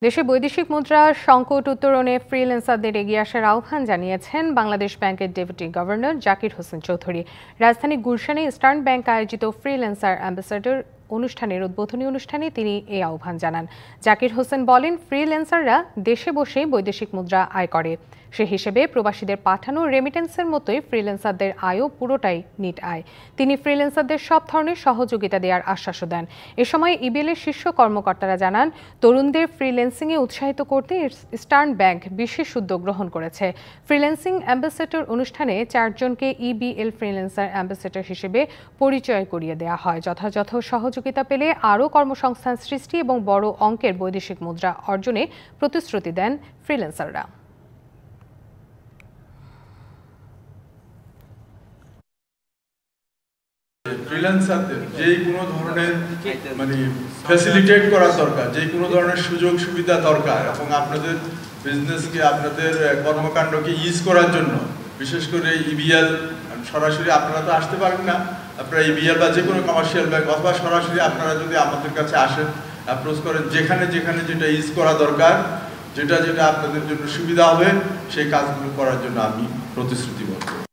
দেশে বৈদেশিক মুদ্রা সংকট উত্তরণে ফ্রিল্যান্সারদের এগিয়ে আসার আহ্বান জানিয়েছেন বাংলাদেশ ব্যাংকের ডেপুটি গভর্নর জাকির হোসেন চৌধুরী। রাজধানী গুলশানে ইস্টার্ন ব্যাংক আয়োজিত ফ্রিল্যান্সার অ্যাম্বাসেডর অনুষ্ঠানের উদ্বোধনী অনুষ্ঠানে তিনি এই আহ্বান জানান। জাকির হোসেন বলেন, ফ্রিল্যান্সাররা দেশে বসেই বৈদেশিক মুদ্রা আয় করে। সে হিসেবে প্রবাসীদের পাঠানো রেমিটেন্সের মতোই ফ্রিল্যান্সারদের আয়ও পুরোটাই নিট আয়। তিনি ফ্রিল্যান্সারদের সব ধরনের সহযোগিতা দেওয়ার আশ্বাসও দেন। এ সময় ইবিএলের শীর্ষ কর্মকর্তারা জানান, তরুণদের ফ্রিল্যান্সিংয়ে উৎসাহিত করতে ইস্টার্ন ব্যাংক বিশেষ উদ্যোগ গ্রহণ করেছে। ফ্রিল্যান্সিং অ্যাম্বাসেডর অনুষ্ঠানে 4 জনকে ইবিএল ফ্রিল্যান্সার অ্যাম্বাসেডর হিসেবে পরিচয় করিয়ে দেওয়া হয়। যথাযথ সহযোগিতা পেলে আরও কর্মসংস্থান সৃষ্টি এবং বড় অঙ্কের বৈদেশিক মুদ্রা অর্জনে প্রতিশ্রুতি দেন ফ্রিল্যান্সাররা। ফ্রিল্যান্সারদের যে কোনো ধরনের ফ্যাসিলিটেট করা দরকার, যে কোনো ধরনের সুযোগ সুবিধা দরকার এবং আপনাদের বিজনেসকে, আপনাদের কর্মকাণ্ডকে ইজ করার জন্য বিশেষ করে ইবিএল সরাসরি আপনারা তো আসতে পারেন না, আপনারা ইবিএল বা যে কোনো কমার্শিয়াল ব্যাংক অথবা সরাসরি আপনারা যদি আমাদের কাছে আসেন, অ্যাপ্রোচ করেন, যেখানে যেখানে যেটা ইজ করা দরকার, যেটা যেটা আপনাদের জন্য সুবিধা হবে সেই কাজগুলো করার জন্য আমি প্রতিশ্রুতিবদ্ধ।